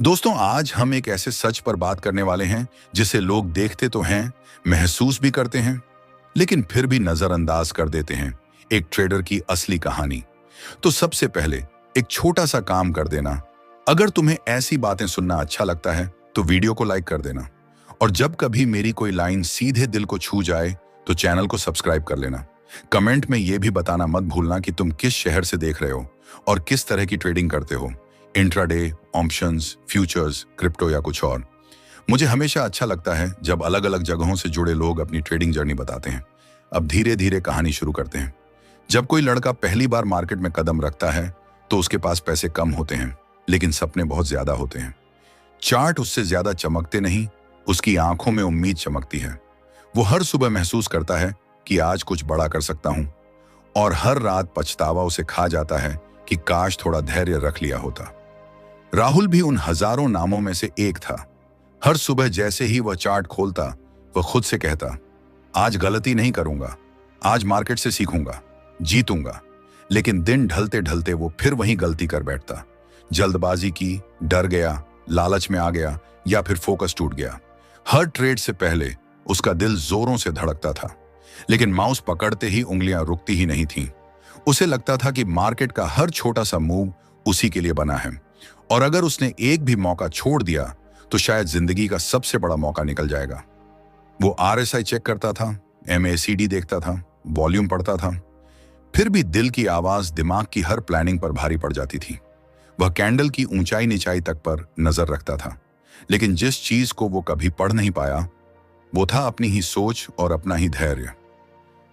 दोस्तों, आज हम एक ऐसे सच पर बात करने वाले हैं जिसे लोग देखते तो हैं, महसूस भी करते हैं, लेकिन फिर भी नजरअंदाज कर देते हैं। एक ट्रेडर की असली कहानी। तो सबसे पहले एक छोटा सा काम कर देना। अगर तुम्हें ऐसी बातें सुनना अच्छा लगता है तो वीडियो को लाइक कर देना, और जब कभी मेरी कोई लाइन सीधे दिल को छू जाए तो चैनल को सब्सक्राइब कर लेना। कमेंट में यह भी बताना मत भूलना कि तुम किस शहर से देख रहे हो और किस तरह की ट्रेडिंग करते हो, इंट्राडे, ऑप्शंस, फ्यूचर्स, क्रिप्टो या कुछ और। मुझे हमेशा अच्छा लगता है जब अलग अलग जगहों से जुड़े लोग अपनी ट्रेडिंग जर्नी बताते हैं। अब धीरे धीरे कहानी शुरू करते हैं। जब कोई लड़का पहली बार मार्केट में कदम रखता है तो उसके पास पैसे कम होते हैं, लेकिन सपने बहुत ज्यादा होते हैं। चार्ट उससे ज्यादा चमकते नहीं, उसकी आंखों में उम्मीद चमकती है। वो हर सुबह महसूस करता है कि आज कुछ बड़ा कर सकता हूं, और हर रात पछतावा उसे खा जाता है कि काश थोड़ा धैर्य रख लिया होता। राहुल भी उन हजारों नामों में से एक था। हर सुबह जैसे ही वह चार्ट खोलता, वह खुद से कहता, आज गलती नहीं करूंगा, आज मार्केट से सीखूंगा, जीतूंगा। लेकिन दिन ढलते ढलते वो फिर वही गलती कर बैठता। जल्दबाजी की, डर गया, लालच में आ गया, या फिर फोकस टूट गया। हर ट्रेड से पहले उसका दिल जोरों से धड़कता था, लेकिन माउस पकड़ते ही उंगलियां रुकती ही नहीं थीं। उसे लगता था कि मार्केट का हर छोटा सा मूव उसी के लिए बना है, और अगर उसने एक भी मौका छोड़ दिया तो शायद जिंदगी का सबसे बड़ा मौका निकल जाएगा। वो आरएसआई चेक करता था, एमएसीडी देखता था, वॉल्यूम पढ़ता था, फिर भी दिल की आवाज दिमाग की हर प्लानिंग पर भारी पड़ जाती थी। वह कैंडल की ऊंचाई नीचाई तक पर नजर रखता था, लेकिन जिस चीज को वो कभी पढ़ नहीं पाया वो था अपनी ही सोच और अपना ही धैर्य।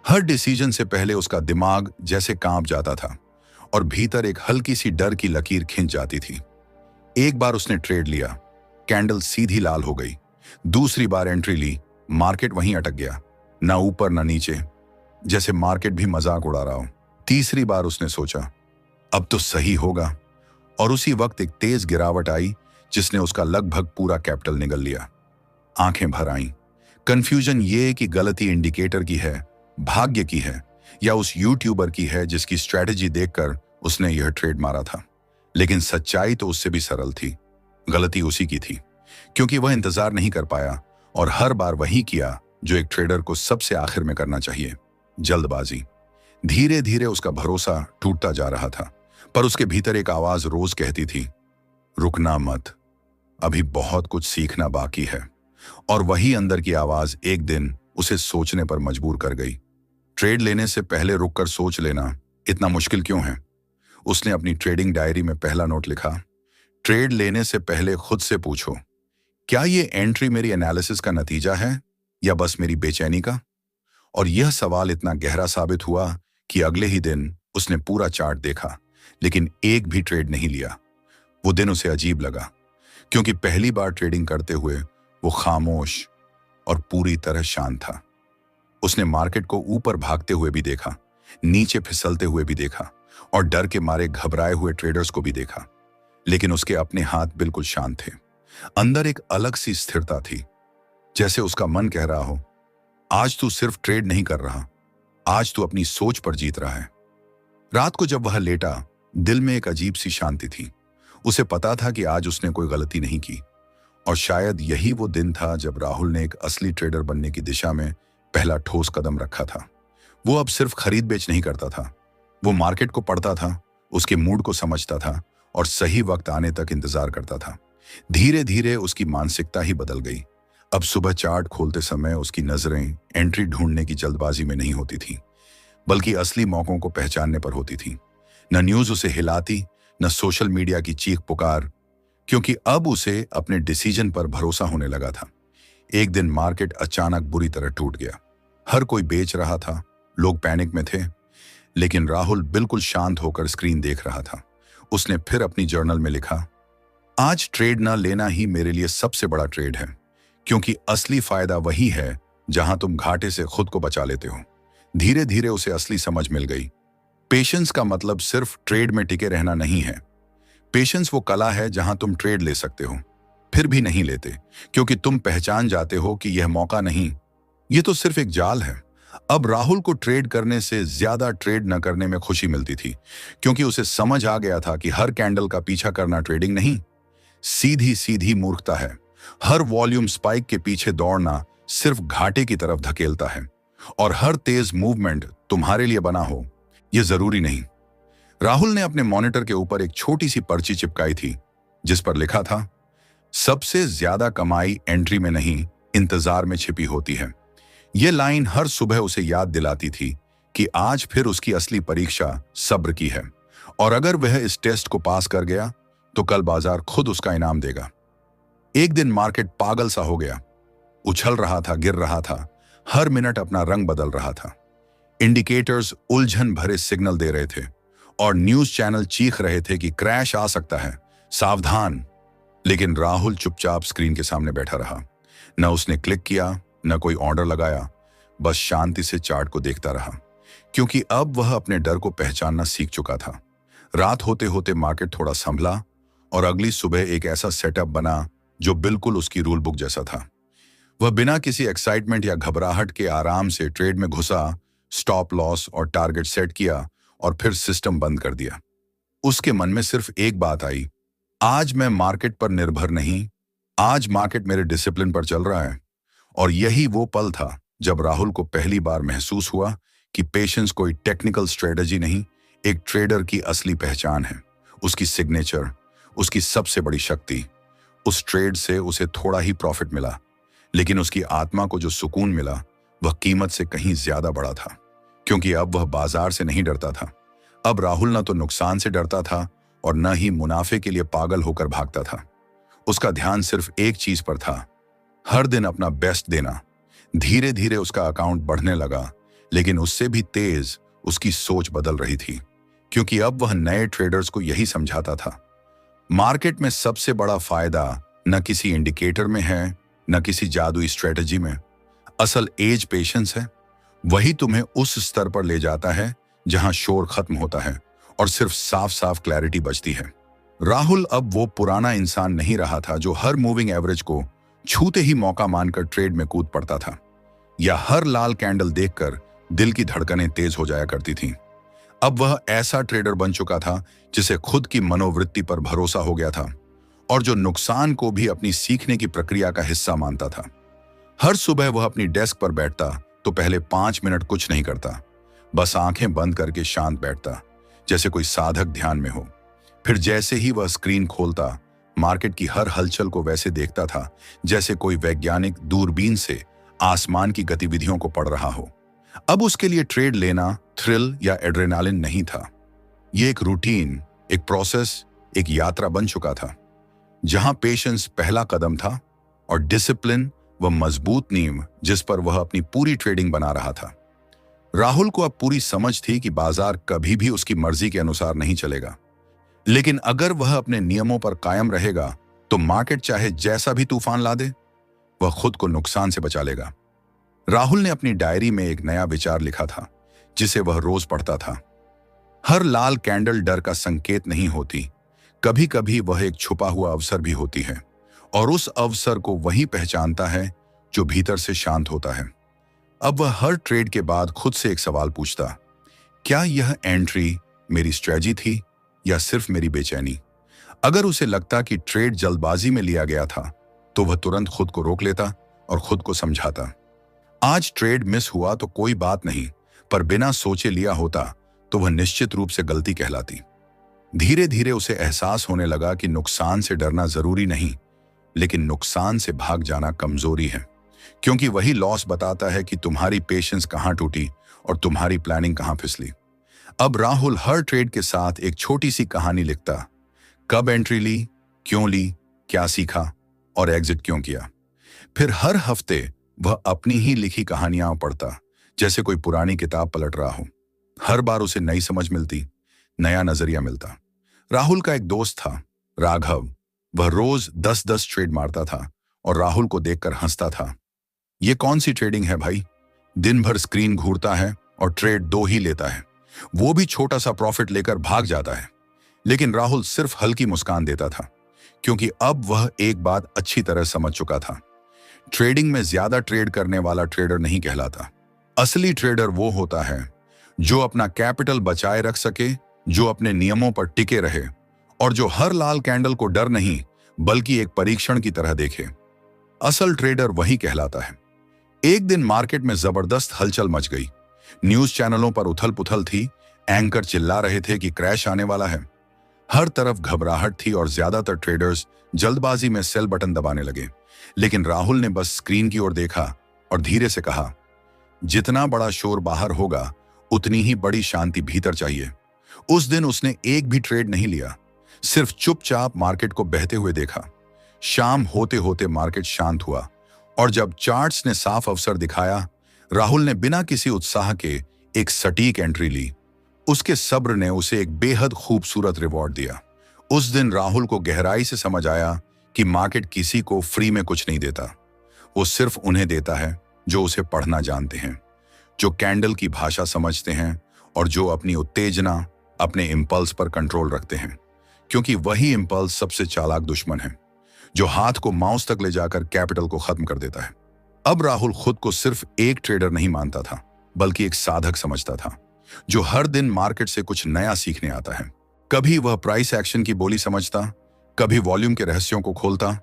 हर डिसीजन से पहले उसका दिमाग जैसे कांप जाता था, और भीतर एक हल्की सी डर की लकीर खिंच जाती थी। एक बार उसने ट्रेड लिया, कैंडल सीधी लाल हो गई। दूसरी बार एंट्री ली, मार्केट वहीं अटक गया, ना ऊपर ना नीचे, जैसे मार्केट भी मजाक उड़ा रहा हो। तीसरी बार उसने सोचा, अब तो सही होगा, और उसी वक्त एक तेज गिरावट आई जिसने उसका लगभग पूरा कैपिटल निगल लिया। आंखें भर आईं। कंफ्यूजन ये कि गलती इंडिकेटर की है, भाग्य की है, या उस यूट्यूबर की है जिसकी स्ट्रेटेजी देखकर उसने यह ट्रेड मारा था। लेकिन सच्चाई तो उससे भी सरल थी। गलती उसी की थी, क्योंकि वह इंतजार नहीं कर पाया और हर बार वही किया जो एक ट्रेडर को सबसे आखिर में करना चाहिए, जल्दबाजी। धीरे धीरे उसका भरोसा टूटता जा रहा था, पर उसके भीतर एक आवाज रोज कहती थी, रुकना मत, अभी बहुत कुछ सीखना बाकी है। और वही अंदर की आवाज एक दिन उसे सोचने पर मजबूर कर गई। ट्रेड लेने से पहले रुककर सोच लेना इतना मुश्किल क्यों है? उसने अपनी ट्रेडिंग डायरी में पहला नोट लिखा, ट्रेड लेने से पहले खुद से पूछो, क्या ये एंट्री मेरी एनालिसिस का नतीजा है या बस मेरी बेचैनी का? और यह सवाल इतना गहरा साबित हुआ कि अगले ही दिन उसने पूरा चार्ट देखा, लेकिन एक भी ट्रेड नहीं लिया। वो दिन उसे अजीब लगा, क्योंकि पहली बार ट्रेडिंग करते हुए वो खामोश और पूरी तरह शांत था। उसने मार्केट को ऊपर भागते हुए भी देखा, नीचे फिसलते हुए भी देखा, और डर के मारे घबराए हुए ट्रेडर्स को भी देखा, लेकिन उसके अपने हाथ बिल्कुल शांत थे। अंदर एक अलग सी स्थिरता थी, जैसे उसका मन कह रहा हो, आज तू सिर्फ ट्रेड नहीं कर रहा, आज तू अपनी सोच पर जीत रहा है। रात को जब वह लेटा, दिल में एक अजीब सी शांति थी। उसे पता था कि आज उसने कोई गलती नहीं की, और शायद यही वो दिन था जब राहुल ने एक असली ट्रेडर बनने की दिशा में पहला ठोस कदम रखा था। वो अब सिर्फ खरीद बेच नहीं करता था, वो मार्केट को पढ़ता था, उसके मूड को समझता था, और सही वक्त आने तक इंतजार करता था। धीरे धीरे उसकी मानसिकता ही बदल गई। अब सुबह चार्ट खोलते समय उसकी नजरें एंट्री ढूंढने की जल्दबाजी में नहीं होती थी, बल्कि असली मौकों को पहचानने पर होती थी। न न्यूज उसे हिलाती, न सोशल मीडिया की चीख पुकार, क्योंकि अब उसे अपने डिसीजन पर भरोसा होने लगा था। एक दिन मार्केट अचानक बुरी तरह टूट गया। हर कोई बेच रहा था, लोग पैनिक में थे, लेकिन राहुल बिल्कुल शांत होकर स्क्रीन देख रहा था। उसने फिर अपनी जर्नल में लिखा, आज ट्रेड ना लेना ही मेरे लिए सबसे बड़ा ट्रेड है, क्योंकि असली फायदा वही है जहां तुम घाटे से खुद को बचा लेते हो। धीरे धीरे उसे असली समझ मिल गई। पेशेंस का मतलब सिर्फ ट्रेड में टिके रहना नहीं है। पेशेंस वो कला है जहां तुम ट्रेड ले सकते हो, फिर भी नहीं लेते, क्योंकि तुम पहचान जाते हो कि यह मौका नहीं, ये तो सिर्फ एक जाल है। अब राहुल को ट्रेड करने से ज्यादा ट्रेड न करने में खुशी मिलती थी, क्योंकि उसे समझ आ गया था कि हर कैंडल का पीछा करना ट्रेडिंग नहीं, सीधी सीधी मूर्खता है। हर वॉल्यूम स्पाइक के पीछे दौड़ना सिर्फ घाटे की तरफ धकेलता है, और हर तेज मूवमेंट तुम्हारे लिए बना हो यह जरूरी नहीं। राहुल ने अपने मॉनिटर के ऊपर एक छोटी सी पर्ची चिपकाई थी जिस पर लिखा था, सबसे ज्यादा कमाई एंट्री में नहीं, इंतजार में छिपी होती है। यह लाइन हर सुबह उसे याद दिलाती थी कि आज फिर उसकी असली परीक्षा सब्र की है, और अगर वह इस टेस्ट को पास कर गया तो कल बाजार खुद उसका इनाम देगा। एक दिन मार्केट पागल सा हो गया, उछल रहा था, गिर रहा था, हर मिनट अपना रंग बदल रहा था। इंडिकेटर्स उलझन भरे सिग्नल दे रहे थे और न्यूज चैनल चीख रहे थे कि क्रैश आ सकता है, सावधान। लेकिन राहुल चुपचाप स्क्रीन के सामने बैठा रहा। न उसने क्लिक किया, न कोई ऑर्डर लगाया, बस शांति से चार्ट को देखता रहा, क्योंकि अब वह अपने डर को पहचानना सीख चुका था। रात होते होते मार्केट थोड़ा संभला और अगली सुबह एक ऐसा सेटअप बना जो बिल्कुल उसकी रूल बुक जैसा था। वह बिना किसी एक्साइटमेंट या घबराहट के आराम से ट्रेड में घुसा, स्टॉप लॉस और टारगेट सेट किया और फिर सिस्टम बंद कर दिया। उसके मन में सिर्फ एक बात आई, आज मैं मार्केट पर निर्भर नहीं, आज मार्केट मेरे डिसिप्लिन पर चल रहा है। और यही वो पल था जब राहुल को पहली बार महसूस हुआ कि पेशेंस कोई टेक्निकल स्ट्रेटजी नहीं, एक ट्रेडर की असली पहचान है, उसकी सिग्नेचर, उसकी सबसे बड़ी शक्ति। उस ट्रेड से उसे थोड़ा ही प्रॉफिट मिला, लेकिन उसकी आत्मा को जो सुकून मिला वह कीमत से कहीं ज्यादा बड़ा था, क्योंकि अब वह बाजार से नहीं डरता था। अब राहुल न तो नुकसान से डरता था और न ही मुनाफे के लिए पागल होकर भागता था। उसका ध्यान सिर्फ एक चीज पर था, हर दिन अपना बेस्ट देना। धीरे धीरे उसका अकाउंट बढ़ने लगा, लेकिन उससे भी तेज उसकी सोच बदल रही थी, क्योंकि अब वह नए ट्रेडर्स को यही समझाता था, मार्केट में सबसे बड़ा फायदा न किसी इंडिकेटर में है, न किसी जादुई स्ट्रेटजी में। असल एज पेशेंस है। वही तुम्हें उस स्तर पर ले जाता है जहां शोर खत्म होता है और सिर्फ साफ साफ क्लैरिटी बचती है। राहुल अब वो पुराना इंसान नहीं रहा था जो हर मूविंग एवरेज को छूते ही मौका मानकर ट्रेड में कूद पड़ता था, या हर लाल कैंडल देखकर दिल की धड़कनें तेज हो जाया करती थीं। अब वह ऐसा ट्रेडर बन चुका था जिसे खुद की मनोवृत्ति पर भरोसा हो गया था और जो नुकसान को भी अपनी सीखने की प्रक्रिया का हिस्सा मानता था। हर सुबह वह अपनी डेस्क पर बैठता तो पहले 5 मिनट कुछ नहीं करता, बस आंखें बंद करके शांत बैठता, जैसे कोई साधक ध्यान में हो। फिर जैसे ही वह स्क्रीन खोलता, मार्केट की हर हलचल को वैसे देखता था जैसे कोई वैज्ञानिक दूरबीन से आसमान की गतिविधियों को पढ़ रहा हो। अब उसके लिए ट्रेड लेना थ्रिल या एड्रेनालिन नहीं था, यह एक रूटीन, एक प्रोसेस, एक यात्रा बन चुका था, जहां पेशेंस पहला कदम था और डिसिप्लिन व मजबूत नींव जिस पर वह अपनी पूरी ट्रेडिंग बना रहा था। राहुल को अब पूरी समझ थी कि बाजार कभी भी उसकी मर्जी के अनुसार नहीं चलेगा, लेकिन अगर वह अपने नियमों पर कायम रहेगा तो मार्केट चाहे जैसा भी तूफान ला दे, वह खुद को नुकसान से बचा लेगा। राहुल ने अपनी डायरी में एक नया विचार लिखा था जिसे वह रोज पढ़ता था। हर लाल कैंडल डर का संकेत नहीं होती, कभी कभी वह एक छुपा हुआ अवसर भी होती है, और उस अवसर को वही पहचानता है जो भीतर से शांत होता है। अब वह हर ट्रेड के बाद खुद से एक सवाल पूछता, क्या यह एंट्री मेरी स्ट्रेटजी थी या सिर्फ मेरी बेचैनी? अगर उसे लगता कि ट्रेड जल्दबाजी में लिया गया था तो वह तुरंत खुद को रोक लेता और खुद को समझाता, आज ट्रेड मिस हुआ तो कोई बात नहीं, पर बिना सोचे लिया होता तो वह निश्चित रूप से गलती कहलाती। धीरे धीरे उसे एहसास होने लगा कि नुकसान से डरना जरूरी नहीं, लेकिन नुकसान से भाग जाना कमजोरी है, क्योंकि वही लॉस बताता है कि तुम्हारी पेशेंस कहां टूटी और तुम्हारी प्लानिंग कहां फिसली। अब राहुल हर ट्रेड के साथ एक छोटी सी कहानी लिखता, कब एंट्री ली, क्यों ली, क्या सीखा और एग्जिट क्यों किया। फिर हर हफ्ते वह अपनी ही लिखी कहानियां पढ़ता, जैसे कोई पुरानी किताब पलट रहा हो। हर बार उसे नई समझ मिलती, नया नजरिया मिलता। राहुल का एक दोस्त था, राघव। वह रोज 10-10 ट्रेड मारता था और राहुल को देखकर हंसता था, ये कौन सी ट्रेडिंग है भाई, दिन भर स्क्रीन घूरता है और ट्रेड 2 ही लेता है, वो भी छोटा सा प्रॉफिट लेकर भाग जाता है। लेकिन राहुल सिर्फ हल्की मुस्कान देता था, क्योंकि अब वह एक बात अच्छी तरह समझ चुका था, ट्रेडिंग में ज्यादा ट्रेड करने वाला ट्रेडर नहीं कहलाता। असली ट्रेडर वो होता है जो अपना कैपिटल बचाए रख सके, जो अपने नियमों पर टिके रहे और जो हर लाल कैंडल को डर नहीं बल्कि एक परीक्षण की तरह देखे। असल ट्रेडर वही कहलाता है। एक दिन मार्केट में जबरदस्त हलचल मच गई। न्यूज चैनलों पर उथल पुथल थी। एंकर चिल्ला रहे थे कि क्रैश आने वाला है। हर तरफ घबराहट थी और ज्यादातर ट्रेडर्स जल्दबाजी में सेल बटन दबाने लगे। लेकिन राहुल ने बस स्क्रीन की ओर देखा और धीरे से कहा, जितना बड़ा शोर बाहर होगा उतनी ही बड़ी शांति भीतर चाहिए। उस दिन उसने एक भी ट्रेड नहीं लिया, सिर्फ चुपचाप मार्केट को बहते हुए देखा। शाम होते होते मार्केट शांत हुआ और जब चार्ट्स ने साफ अवसर दिखाया, राहुल ने बिना किसी उत्साह के एक सटीक एंट्री ली। उसके सब्र ने उसे एक बेहद खूबसूरत रिवॉर्ड दिया। उस दिन राहुल को गहराई से समझ आया कि मार्केट किसी को फ्री में कुछ नहीं देता। वो सिर्फ उन्हें देता है जो उसे पढ़ना जानते हैं, जो कैंडल की भाषा समझते हैं और जो अपनी उत्तेजना, अपने इंपल्स पर कंट्रोल रखते हैं। क्योंकि वही इंपल्स सबसे चालाक दुश्मन है, जो हाथ को माउस तक ले जाकर कैपिटल को खत्म कर देता है। अब राहुल खुद को सिर्फ एक ट्रेडर नहीं मानता था, बल्कि एक साधक समझता था, जो हर दिन मार्केट से कुछ नया सीखने आता है। कभी वह प्राइस एक्शन की बोली समझता, कभी वॉल्यूम के रहस्यों को खोलता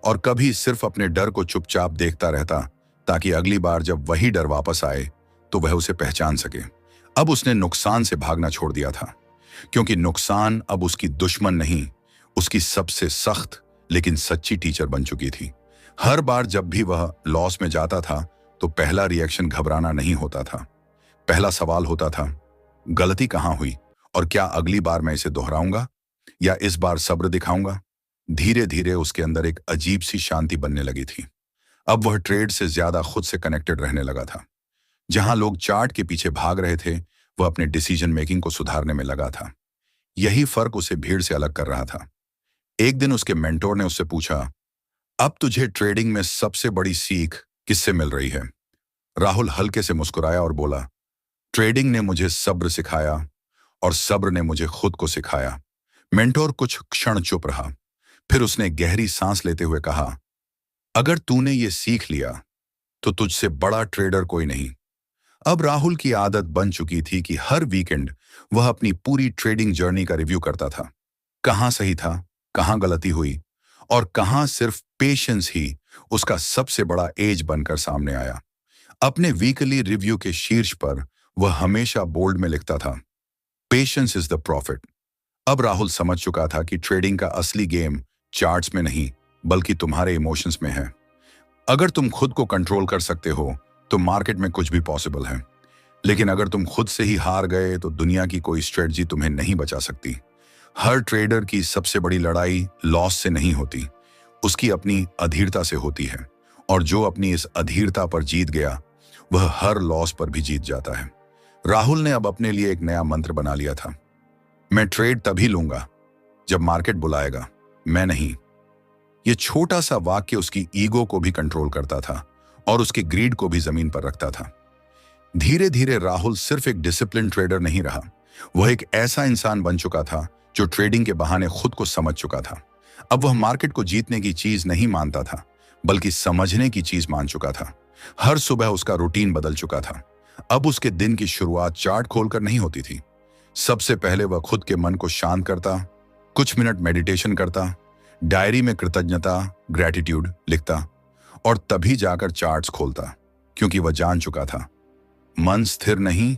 और कभी सिर्फ अपने डर को चुपचाप देखता रहता, ताकि अगली बार जब वही डर वापस आए तो वह उसे पहचान सके। अब उसने नुकसान से भागना छोड़ दिया था, क्योंकि नुकसान अब उसकी दुश्मन नहीं, उसकी सबसे सख्त लेकिन सच्ची टीचर बन चुकी थी। हर बार जब भी वह लॉस में जाता था तो पहला रिएक्शन घबराना नहीं होता था। पहला सवाल होता था, गलती कहां हुई और क्या अगली बार मैं इसे दोहराऊंगा या इस बार सब्र दिखाऊंगा। धीरे धीरे उसके अंदर एक अजीब सी शांति बनने लगी थी। अब वह ट्रेड से ज्यादा खुद से कनेक्टेड रहने लगा था। जहां लोग चार्ट के पीछे भाग रहे थे, वह अपने डिसीजन मेकिंग को सुधारने में लगा था। यही फर्क उसे भीड़ से अलग कर रहा था। एक दिन उसके मेंटोर ने उससे पूछा, अब तुझे ट्रेडिंग में सबसे बड़ी सीख किससे मिल रही है? राहुल हल्के से मुस्कुराया और बोला, ट्रेडिंग ने मुझे सब्र सिखाया और सब्र ने मुझे खुद को सिखाया। मेंटोर कुछ क्षण चुप रहा, फिर उसने गहरी सांस लेते हुए कहा, अगर तूने ये सीख लिया तो तुझसे बड़ा ट्रेडर कोई नहीं। अब राहुल की आदत बन चुकी थी कि हर वीकेंड वह अपनी पूरी ट्रेडिंग जर्नी का रिव्यू करता था। कहां सही था, कहां गलती हुई और कहां सिर्फ पेशेंस ही उसका सबसे बड़ा एज बनकर सामने आया। अपने वीकली रिव्यू के शीर्ष पर वह हमेशा बोल्ड में लिखता था, पेशेंस इज द प्रॉफिट। अब राहुल समझ चुका था कि ट्रेडिंग का असली गेम चार्ट्स में नहीं, बल्कि तुम्हारे इमोशंस में है। अगर तुम खुद को कंट्रोल कर सकते हो तो मार्केट में कुछ भी पॉसिबल है, लेकिन अगर तुम खुद से ही हार गए तो दुनिया की कोई स्ट्रेटजी तुम्हें नहीं बचा सकती। हर ट्रेडर की सबसे बड़ी लड़ाई लॉस से नहीं होती, उसकी अपनी अधीरता से होती है। और जो अपनी इस अधीरता पर जीत गया, वह हर लॉस पर भी जीत जाता है। राहुल ने अब अपने लिए एक नया मंत्र बना लिया था, मैं ट्रेड तभी लूंगा जब मार्केट बुलाएगा, मैं नहीं। यह छोटा सा वाक्य उसकी ईगो को भी कंट्रोल करता था और उसके ग्रीड को भी जमीन पर रखता था। धीरे धीरे राहुल सिर्फ एक डिसिप्लिन ट्रेडर नहीं रहा, वह एक ऐसा इंसान बन चुका था जो ट्रेडिंग के बहाने खुद को समझ चुका था। अब वह मार्केट को जीतने की चीज नहीं मानता था, बल्कि समझने की चीज मान चुका था। हर सुबह उसका रूटीन बदल चुका था। अब उसके दिन की शुरुआत चार्ट खोलकर नहीं होती थी। सबसे पहले वह खुद के मन को शांत करता, कुछ मिनट मेडिटेशन करता, डायरी में कृतज्ञता, ग्रैटिट्यूड लिखता और तभी जाकर चार्ट्स खोलता, क्योंकि वह जान चुका था, मन स्थिर नहीं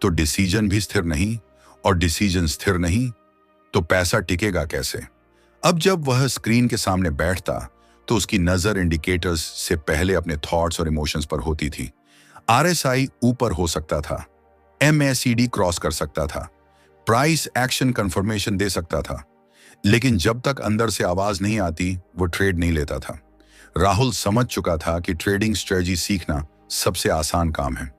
तो डिसीजन भी स्थिर नहीं, और डिसीजन स्थिर नहीं तो पैसा टिकेगा कैसे। अब जब वह स्क्रीन के सामने बैठता तो उसकी नजर इंडिकेटर्स से पहले अपने थॉट्स और इमोशंस पर होती थी। आरएसआई ऊपर हो सकता था, एमएसीडी क्रॉस कर सकता था, प्राइस एक्शन कंफर्मेशन दे सकता था, लेकिन जब तक अंदर से आवाज नहीं आती वो ट्रेड नहीं लेता था। राहुल समझ चुका था कि ट्रेडिंग स्ट्रेटजी सीखना सबसे आसान काम है।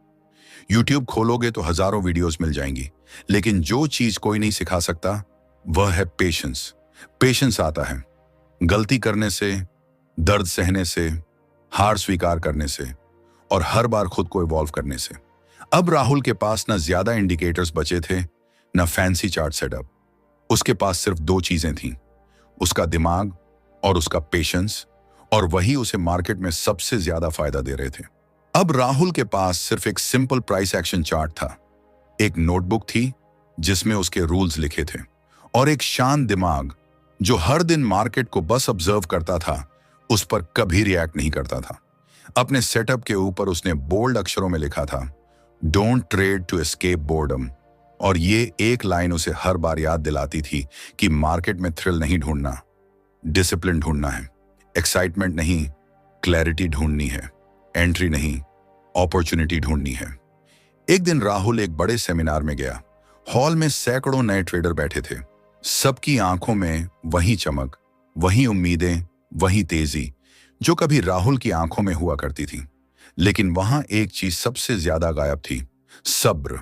यूट्यूब खोलोगे तो हजारों वीडियोस मिल जाएंगी, लेकिन जो चीज कोई नहीं सिखा सकता वह है पेशेंस। पेशेंस आता है गलती करने से, दर्द सहने से, हार स्वीकार करने से और हर बार खुद को इवॉल्व करने से। अब राहुल के पास न ज्यादा इंडिकेटर्स बचे थे, न फैंसी चार्ट सेटअप। उसके पास सिर्फ दो चीजें थीं, उसका दिमाग और उसका पेशेंस, और वही उसे मार्केट में सबसे ज्यादा फायदा दे रहे थे। अब राहुल के पास सिर्फ एक सिंपल प्राइस एक्शन चार्ट था, एक नोटबुक थी जिसमें उसके रूल्स लिखे थे, और एक शांत दिमाग जो हर दिन मार्केट को बस ऑब्जर्व करता था, उस पर कभी रिएक्ट नहीं करता था। अपने सेटअप के ऊपर उसने बोल्ड अक्षरों में लिखा था, don't trade to escape boredom. और ये एक लाइन उसे हर बार याद दिलाती थी कि मार्केट में थ्रिल नहीं ढूंढना, डिसिप्लिन ढूंढना है। एक्साइटमेंट नहीं, क्लैरिटी ढूंढनी है। एंट्री नहीं, अपॉर्चुनिटी ढूंढनी है। एक दिन राहुल एक बड़े सेमिनार में गया। हॉल में सैकड़ों नए ट्रेडर बैठे थे। सबकी आंखों में वही चमक, वही उम्मीदें, वही तेजी जो कभी राहुल की आंखों में हुआ करती थी। लेकिन वहां एक चीज सबसे ज्यादा गायब थी, सब्र।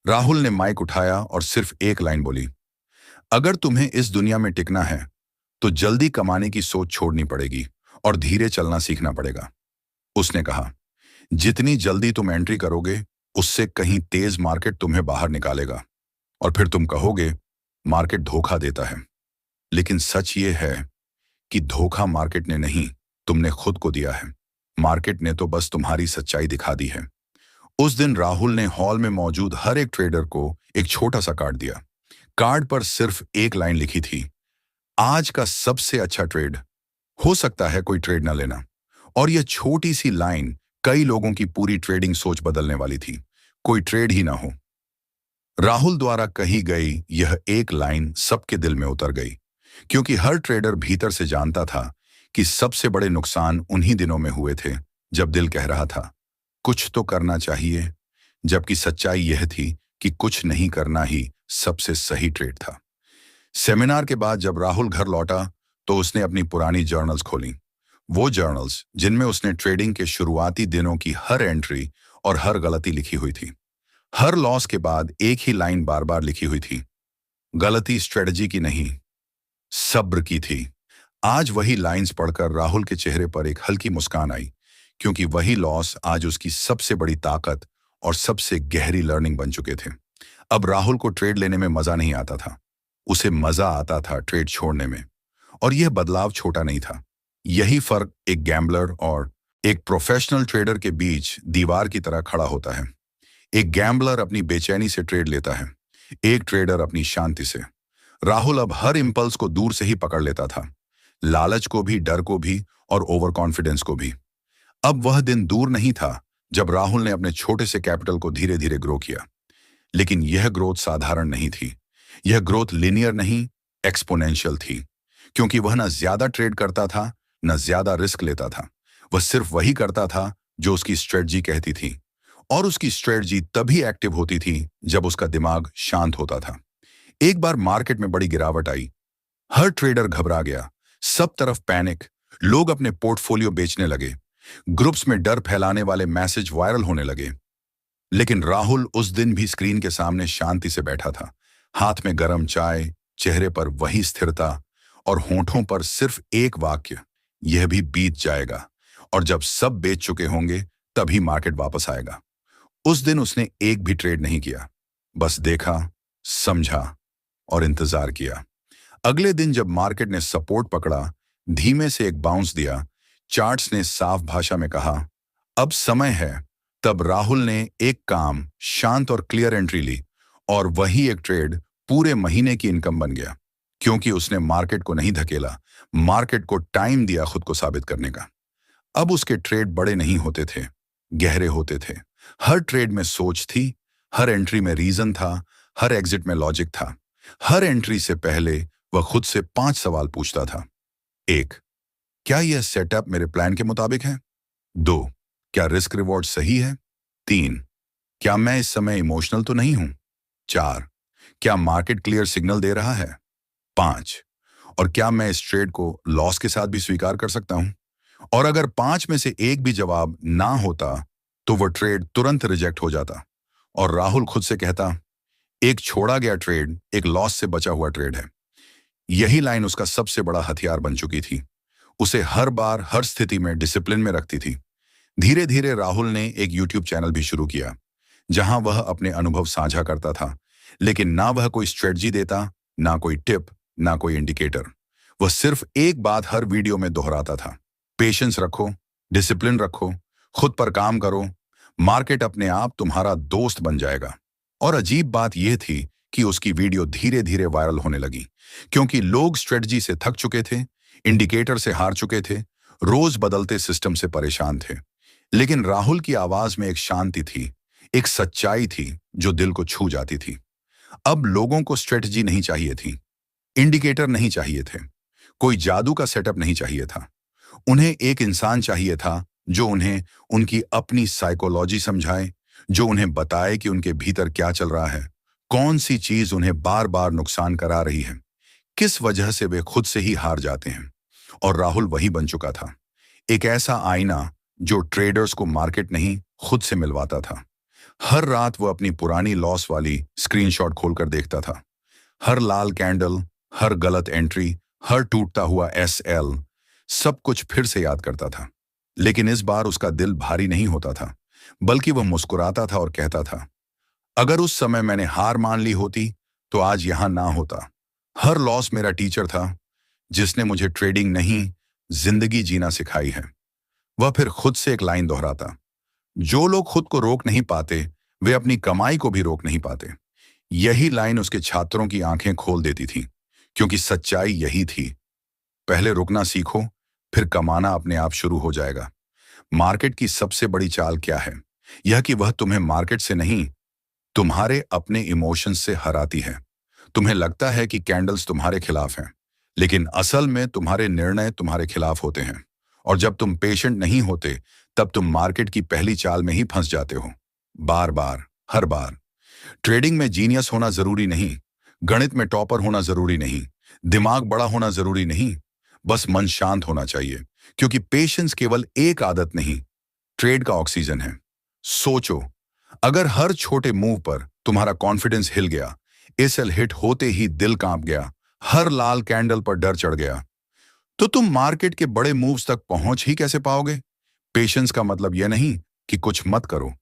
राहुल ने माइक उठाया और सिर्फ एक लाइन बोली, अगर तुम्हें इस दुनिया में टिकना है तो जल्दी कमाने की सोच छोड़नी पड़ेगी और धीरे चलना सीखना पड़ेगा। उसने कहा, जितनी जल्दी तुम एंट्री करोगे, उससे कहीं तेज मार्केट तुम्हें बाहर निकालेगा और फिर तुम कहोगे मार्केट धोखा देता है। लेकिन सच ये है कि धोखा मार्केट ने नहीं, तुमने खुद को दिया है। मार्केट ने तो बस तुम्हारी सच्चाई दिखा दी है। उस दिन राहुल ने हॉल में मौजूद हर एक ट्रेडर को एक छोटा सा कार्ड दिया। कार्ड पर सिर्फ एक लाइन लिखी थी, आज का सबसे अच्छा ट्रेड। हो सकता है कोई ट्रेड ना लेना। और यह छोटी सी लाइन कई लोगों की पूरी ट्रेडिंग सोच बदलने वाली थी। कोई ट्रेड ही ना हो। राहुल द्वारा कही गई यह एक लाइन सबके दिल में उतर गई, क्योंकि हर ट्रेडर भीतर से जानता था कि सबसे बड़े नुकसान उन्हीं दिनों में हुए थे जब दिल कह रहा था कुछ तो करना चाहिए, जबकि सच्चाई यह थी कि कुछ नहीं करना ही सबसे सही ट्रेड था। सेमिनार के बाद जब राहुल घर लौटा तो उसने अपनी पुरानी जर्नल्स खोली। वो जर्नल्स जिनमें उसने ट्रेडिंग के शुरुआती दिनों की हर एंट्री और हर गलती लिखी हुई थी। हर लॉस के बाद एक ही लाइन बार बार लिखी हुई थी, गलती स्ट्रेटजी की नहीं, सब्र की थी। आज वही लाइंस पढ़कर राहुल के चेहरे पर एक हल्की मुस्कान आई, क्योंकि वही लॉस आज उसकी सबसे बड़ी ताकत और सबसे गहरी लर्निंग बन चुके थे। अब राहुल को ट्रेड लेने में मजा नहीं आता था, उसे मजा आता था ट्रेड छोड़ने में। और यह बदलाव छोटा नहीं था। यही फर्क एक गैम्बलर और एक प्रोफेशनल ट्रेडर के बीच दीवार की तरह खड़ा होता है। एक गैम्बलर अपनी बेचैनी से ट्रेड लेता है, एक ट्रेडर अपनी शांति से। राहुल अब हर इंपल्स को दूर से ही पकड़ लेता था, लालच को भी, डर को भी और ओवर कॉन्फिडेंस को भी। अब वह दिन दूर नहीं था जब राहुल ने अपने छोटे से कैपिटल को धीरे धीरे ग्रो किया। लेकिन यह ग्रोथ साधारण नहीं थी। यह ग्रोथ लिनियर नहीं, एक्सपोनेंशियल थी। क्योंकि वह न ज्यादा ट्रेड करता था, न ज्यादा रिस्क लेता था। वह सिर्फ वही करता था जो उसकी स्ट्रेटजी कहती थी। और उसकी स्ट्रेटजी तभी एक्टिव होती थी जब उसका दिमाग शांत होता था। एक बार मार्केट में बड़ी गिरावट आई। हर ट्रेडर घबरा गया, सब तरफ पैनिक। लोग अपने पोर्टफोलियो बेचने लगे, ग्रुप्स में डर फैलाने वाले मैसेज वायरल होने लगे। लेकिन राहुल उस दिन भी स्क्रीन के सामने शांति से बैठा था, हाथ में गरम चाय, चेहरे पर वही स्थिरता और होंठों पर सिर्फ एक वाक्य, यह भी बीत जाएगा और जब सब बेच चुके होंगे तभी मार्केट वापस आएगा। उस दिन उसने एक भी ट्रेड नहीं किया, बस देखा, समझा और इंतजार किया। अगले दिन जब मार्केट ने सपोर्ट पकड़ा, धीमे से एक बाउंस दिया, चार्ट्स ने साफ भाषा में कहा अब समय है, तब राहुल ने एक काम, शांत और क्लियर एंट्री ली और वही एक ट्रेड पूरे महीने की इनकम बन गया। क्योंकि उसने मार्केट को नहीं धकेला, मार्केट को टाइम दिया खुद को साबित करने का। अब उसके ट्रेड बड़े नहीं होते थे, गहरे होते थे। हर ट्रेड में सोच थी, हर एंट्री में रीजन था, हर एग्जिट में लॉजिक था। हर एंट्री से पहले वह खुद से 5 सवाल पूछता था। 1, क्या यह सेटअप मेरे प्लान के मुताबिक है? 2, क्या रिस्क रिवॉर्ड सही है? 3, क्या मैं इस समय इमोशनल तो नहीं हूं? 4, क्या मार्केट क्लियर सिग्नल दे रहा है? 5, और क्या मैं इस ट्रेड को लॉस के साथ भी स्वीकार कर सकता हूं? और अगर 5 में से एक भी जवाब ना होता तो वह ट्रेड तुरंत रिजेक्ट हो जाता और राहुल खुद से कहता, एक छोड़ा गया ट्रेड एक लॉस से बचा हुआ ट्रेड है। यही लाइन उसका सबसे बड़ा हथियार बन चुकी थी। उसे हर बार, हर स्थिति में डिसिप्लिन में रखती थी। धीरे धीरे राहुल ने एक यूट्यूब चैनल भी शुरू किया, जहां वह अपने अनुभव साझा करता था। लेकिन ना वह कोई स्ट्रेटजी देता, ना कोई टिप, ना कोई इंडिकेटर। वह सिर्फ एक बात हर वीडियो में दोहराता था, पेशेंस रखो, डिसिप्लिन रखो, खुद पर काम करो, मार्केट अपने आप तुम्हारा दोस्त बन जाएगा। और अजीब बात यह थी कि उसकी वीडियो धीरे धीरे वायरल होने लगी, क्योंकि लोग स्ट्रेटजी से थक चुके थे, इंडिकेटर से हार चुके थे, रोज बदलते सिस्टम से परेशान थे। लेकिन राहुल की आवाज में एक शांति थी, एक सच्चाई थी जो दिल को छू जाती थी। अब लोगों को स्ट्रेटजी नहीं चाहिए थी, इंडिकेटर नहीं चाहिए थे, कोई जादू का सेटअप नहीं चाहिए था। उन्हें एक इंसान चाहिए था जो उन्हें उनकी अपनी साइकोलॉजी समझाए, जो उन्हें बताए कि उनके भीतर क्या चल रहा है, कौन सी चीज उन्हें बार बार नुकसान करा रही है, किस वजह से वे खुद से ही हार जाते हैं। और राहुल वही बन चुका था, एक ऐसा आईना जो ट्रेडर्स को मार्केट नहीं खुद से मिलवाता था। हर रात वो अपनी पुरानी लॉस वाली स्क्रीनशॉट खोलकर देखता था। हर लाल कैंडल, हर गलत एंट्री, हर टूटता हुआ एसएल, सब कुछ फिर से याद करता था। लेकिन इस बार उसका दिल भारी नहीं होता था, बल्कि वह मुस्कुराता था और कहता था, अगर उस समय मैंने हार मान ली होती तो आज यहां ना होता। हर लॉस मेरा टीचर था, जिसने मुझे ट्रेडिंग नहीं, जिंदगी जीना सिखाई है। वह फिर खुद से एक लाइन दोहराता, जो लोग खुद को रोक नहीं पाते वे अपनी कमाई को भी रोक नहीं पाते। यही लाइन उसके छात्रों की आंखें खोल देती थी, क्योंकि सच्चाई यही थी, पहले रुकना सीखो, फिर कमाना अपने आप शुरू हो जाएगा। मार्केट की सबसे बड़ी चाल क्या है? यह कि वह तुम्हें मार्केट से नहीं, तुम्हारे अपने इमोशंस से हराती है। तुम्हें लगता है कि कैंडल्स तुम्हारे खिलाफ हैं, लेकिन असल में तुम्हारे निर्णय तुम्हारे खिलाफ होते हैं। और जब तुम पेशेंट नहीं होते, तब तुम मार्केट की पहली चाल में ही फंस जाते हो, बार बार, हर बार। ट्रेडिंग में जीनियस होना जरूरी नहीं, गणित में टॉपर होना जरूरी नहीं, दिमाग बड़ा होना जरूरी नहीं, बस मन शांत होना चाहिए। क्योंकि पेशेंस केवल एक आदत नहीं, ट्रेड का ऑक्सीजन है। सोचो, अगर हर छोटे मूव पर तुम्हारा कॉन्फिडेंस हिल गया, एसएल हिट होते ही दिल कांप गया, हर लाल कैंडल पर डर चढ़ गया, तो तुम मार्केट के बड़े मूव्स तक पहुंच ही कैसे पाओगे? पेशेंस का मतलब यह नहीं कि कुछ मत करो।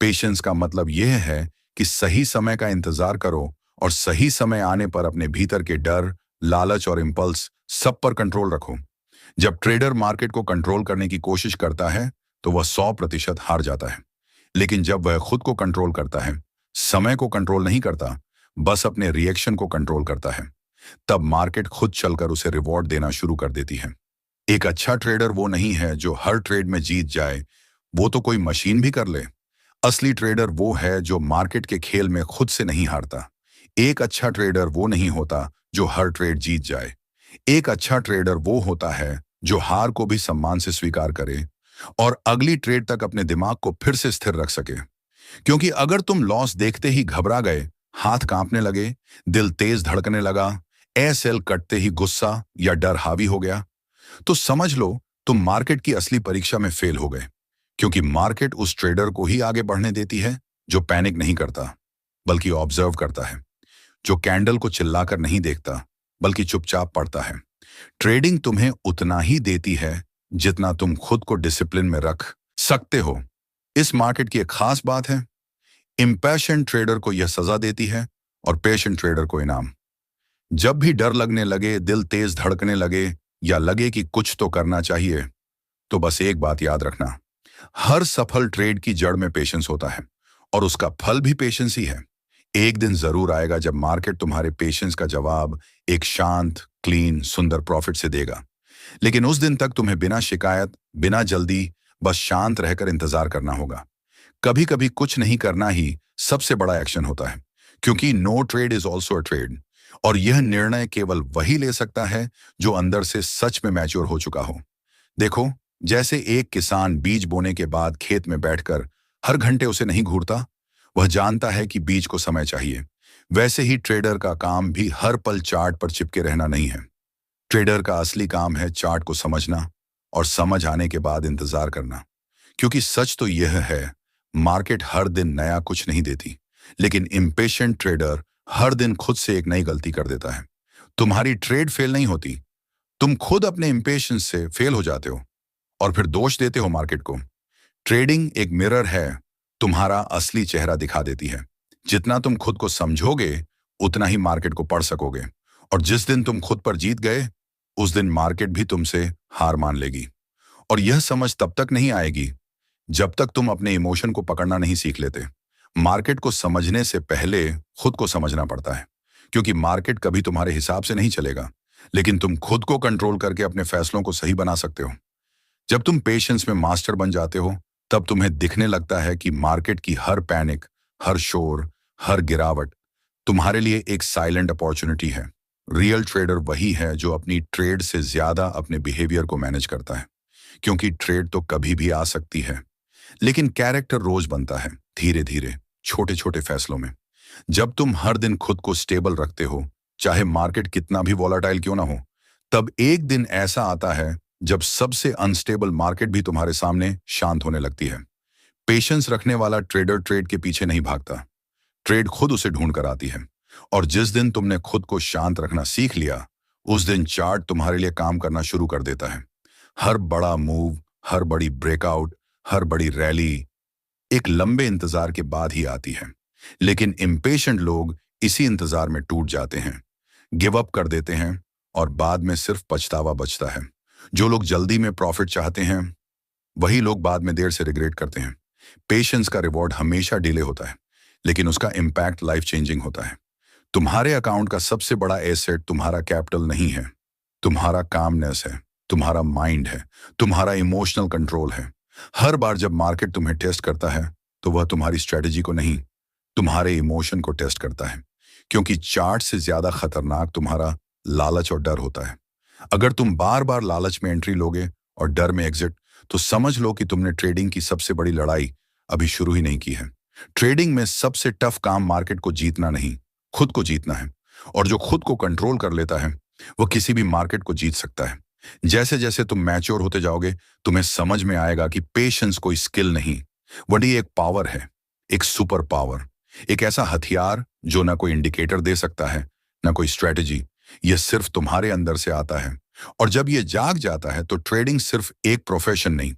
पेशेंस का मतलब यह है कि सही समय का इंतजार करो और सही समय आने पर अपने भीतर के डर, लालच और इंपल्स सब पर कंट्रोल रखो। जब ट्रेडर मार्केट को कंट्रोल करने की कोशिश करता है तो वह 100% हार जाता है। लेकिन जब वह खुद को कंट्रोल करता है, समय को कंट्रोल नहीं करता, बस अपने रिएक्शन को कंट्रोल करता है, तब मार्केट खुद चलकर उसे रिवॉर्ड देना शुरू कर देती है। एक अच्छा ट्रेडर वो नहीं है जो हर ट्रेड में जीत जाए, वो तो कोई मशीन भी कर ले। असली ट्रेडर वो है जो मार्केट के खेल में खुद से नहीं हारता। एक अच्छा ट्रेडर वो नहीं होता जो हर ट्रेड जीत जाए। एक अच्छा ट्रेडर वो होता है जो हार को भी सम्मान से स्वीकार करे और अगली ट्रेड तक अपने दिमाग को फिर से स्थिर रख सके। क्योंकि अगर तुम लॉस देखते ही घबरा गए, हाथ कांपने लगे, दिल तेज धड़कने लगा, एसएल कटते ही गुस्सा या डर हावी हो गया, तो समझ लो तुम मार्केट की असली परीक्षा में फेल हो गए। क्योंकि मार्केट उस ट्रेडर को ही आगे बढ़ने देती है जो पैनिक नहीं करता, बल्कि ऑब्जर्व करता है, जो कैंडल को चिल्लाकर नहीं देखता, बल्कि चुपचाप पढ़ता है। ट्रेडिंग तुम्हें उतना ही देती है जितना तुम खुद को डिसिप्लिन में रख सकते हो। इस मार्केट की एक खास बात है, इम्पैशेंट ट्रेडर को यह सजा देती है और पेशेंट ट्रेडर को इनाम। जब भी डर लगने लगे, दिल तेज धड़कने लगे या लगे कि कुछ तो करना चाहिए, तो बस एक बात याद रखना, हर सफल ट्रेड की जड़ में पेशेंस होता है और उसका फल भी पेशेंस ही है। एक दिन जरूर आएगा जब मार्केट तुम्हारे पेशेंस का जवाब एक शांत, क्लीन, सुंदर प्रॉफिट से देगा। लेकिन उस दिन तक तुम्हें बिना शिकायत, बिना जल्दी, बस शांत रहकर इंतजार करना होगा। कभी कभी कुछ नहीं करना ही सबसे बड़ा एक्शन होता है, क्योंकि no trade is also a trade. और यह निर्णय केवल वही ले सकता है जो अंदर से सच में मैच्योर हो चुका हो। देखो, जैसे एक किसान बीज बोने के बाद खेत में बैठकर हर घंटे उसे नहीं घूरता, वह जानता है कि बीज को समय चाहिए। वैसे ही ट्रेडर का काम भी हर पल चार्ट पर चिपके रहना नहीं है। ट्रेडर का असली काम है चार्ट को समझना और समझ आने के बाद इंतजार करना। क्योंकि सच तो यह है, मार्केट हर दिन नया कुछ नहीं देती, लेकिन इम्पेशेंट ट्रेडर हर दिन खुद से एक नई गलती कर देता है। तुम्हारी ट्रेड फेल नहीं होती, तुम खुद अपने इम्पेशेंस से फेल हो जाते हो और फिर दोष देते हो मार्केट को। ट्रेडिंग एक मिरर है, तुम्हारा असली चेहरा दिखा देती है। जितना तुम खुद को समझोगे, उतना ही मार्केट को पढ़ सकोगे। और जिस दिन तुम खुद पर जीत गए, उस दिन मार्केट भी तुमसे हार मान लेगी। और यह समझ तब तक नहीं आएगी जब तक तुम अपने इमोशन को पकड़ना नहीं सीख लेते। मार्केट को समझने से पहले खुद को समझना पड़ता है, क्योंकि मार्केट कभी तुम्हारे हिसाब से नहीं चलेगा, लेकिन तुम खुद को कंट्रोल करके अपने फैसलों को सही बना सकते हो। जब तुम पेशेंस में मास्टर बन जाते हो, तब तुम्हें दिखने लगता है कि मार्केट की हर पैनिक, हर शोर, हर गिरावट तुम्हारे लिए एक साइलेंट अपॉर्चुनिटी है। रियल ट्रेडर वही है जो अपनी ट्रेड से ज्यादा अपने बिहेवियर को मैनेज करता है, क्योंकि ट्रेड तो कभी भी आ सकती है, लेकिन कैरेक्टर रोज बनता है, धीरे धीरे, छोटे छोटे फैसलों में। जब तुम हर दिन खुद को स्टेबल रखते हो, चाहे मार्केट कितना भी वॉलेटाइल क्यों ना हो, तब एक दिन ऐसा आता है जब सबसे अनस्टेबल मार्केट भी तुम्हारे सामने शांत होने लगती है। पेशेंस रखने वाला ट्रेडर ट्रेड के पीछे नहीं भागता, ट्रेड खुद उसे ढूंढ कर आती है। और जिस दिन तुमने खुद को शांत रखना सीख लिया, उस दिन चार्ट तुम्हारे लिए काम करना शुरू कर देता है। हर बड़ा मूव, हर बड़ी ब्रेकआउट, हर बड़ी रैली एक लंबे इंतजार के बाद ही आती है। लेकिन इम्पेशेंट लोग इसी इंतजार में टूट जाते हैं, गिव अप कर देते हैं, और बाद में सिर्फ पछतावा बचता है। जो लोग जल्दी में प्रॉफिट चाहते हैं, वही लोग बाद में देर से रिग्रेट करते हैं। पेशेंस का रिवॉर्ड हमेशा डिले होता है, लेकिन उसका इम्पैक्ट लाइफ चेंजिंग होता है। तुम्हारे अकाउंट का सबसे बड़ा एसेट तुम्हारा कैपिटल नहीं है, तुम्हारा कामनेस है, तुम्हारा माइंड है, तुम्हारा इमोशनल कंट्रोल है। हर बार जब मार्केट तुम्हें टेस्ट करता है, तो वह तुम्हारी स्ट्रेटजी को नहीं, तुम्हारे इमोशन को टेस्ट करता है, क्योंकि चार्ट से ज्यादा खतरनाक तुम्हारा लालच और डर होता है। अगर तुम बार बार लालच में एंट्री लोगे और डर में एग्जिट, तो समझ लो कि तुमने ट्रेडिंग की सबसे बड़ी लड़ाई अभी शुरू ही नहीं की है। ट्रेडिंग में सबसे टफ काम मार्केट को जीतना नहीं, खुद को जीतना है। और जो खुद को कंट्रोल कर लेता है, वो किसी भी मार्केट को जीत सकता है। जैसे जैसे तुम मैच्योर होते जाओगे, तुम्हें समझ में आएगा कि पेशेंस कोई स्किल नहीं, वही एक पावर है, एक सुपर पावर, एक ऐसा हथियार जो ना कोई इंडिकेटर दे सकता है, ना कोई स्ट्रेटजी। यह सिर्फ तुम्हारे अंदर से आता है। और जब यह जाग जाता है, तो ट्रेडिंग सिर्फ एक प्रोफेशन नहीं,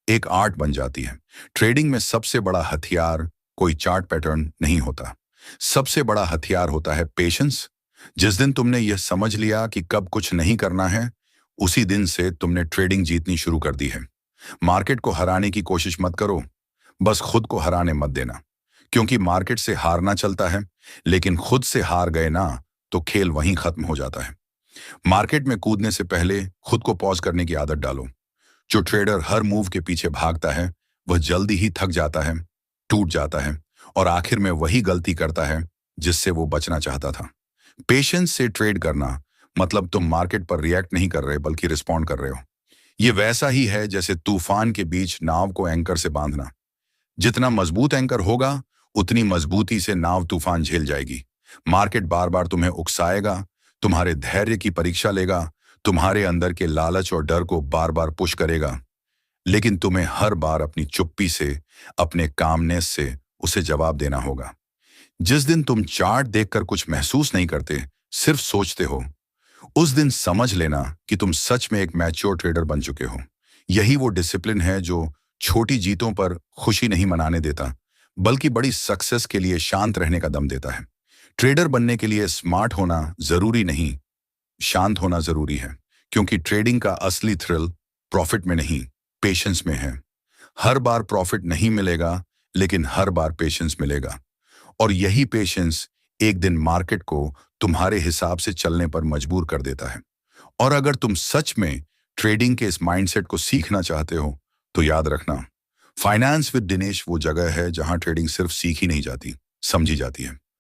एक आर्ट बन जाती है। ट्रेडिंग में सबसे बड़ा हथियार कोई चार्ट पैटर्न नहीं होता, सबसे बड़ा हथियार होता है पेशेंस। जिस दिन तुमने यह समझ लिया कि कब कुछ नहीं करना है, उसी दिन से तुमने ट्रेडिंग जीतनी शुरू कर दी है। मार्केट को हराने की कोशिश मत करो, बस खुद को हराने मत देना, क्योंकि मार्केट से हारना चलता है, लेकिन खुद से हार गए ना, तो खेल वहीं खत्म हो जाता है। मार्केट में कूदने से पहले खुद को पॉज करने की आदत डालो। जो ट्रेडर हर मूव के पीछे भागता है, वह जल्दी ही थक जाता है, टूट जाता है, और आखिर में वही गलती करता है जिससे वो बचना चाहता था। पेशेंस से ट्रेड करना मतलब तुम मार्केट पर रिएक्ट नहीं कर रहे, बल्कि रिस्पॉन्ड कर रहे हो। ये वैसा ही है जैसे तूफान के बीच नाव को एंकर से बांधना। जितना मजबूत एंकर होगा, उतनी मजबूती से नाव तूफान झेल जाएगी। मार्केट बार बार तुम्हें उकसाएगा, तुम्हारे धैर्य की परीक्षा लेगा, तुम्हारे अंदर के लालच और डर को बार बार पुश करेगा, लेकिन तुम्हें हर बार अपनी चुप्पी से, अपने कामनेस से उसे जवाब देना होगा। जिस दिन तुम चार्ट देखकर कुछ महसूस नहीं करते, सिर्फ सोचते हो, उस दिन समझ लेना कि तुम सच में एक मैच्योर ट्रेडर बन चुके हो। यही वो डिसिप्लिन है जो छोटी जीतों पर खुशी नहीं मनाने देता, बल्कि बड़ी सक्सेस के लिए शांत रहने का दम देता है। ट्रेडर बनने के लिए स्मार्ट होना जरूरी नहीं, शांत होना जरूरी है, क्योंकि ट्रेडिंग का असली थ्रिल प्रॉफिट में नहीं, पेशेंस में है। हर बार प्रॉफिट नहीं मिलेगा, लेकिन हर बार पेशेंस मिलेगा, और यही पेशेंस एक दिन मार्केट को तुम्हारे हिसाब से चलने पर मजबूर कर देता है। और अगर तुम सच में ट्रेडिंग के इस माइंडसेट को सीखना चाहते हो, तो याद रखना, फाइनेंस विद दिनेश वो जगह है जहां ट्रेडिंग सिर्फ सीखी नहीं जाती, समझी जाती है।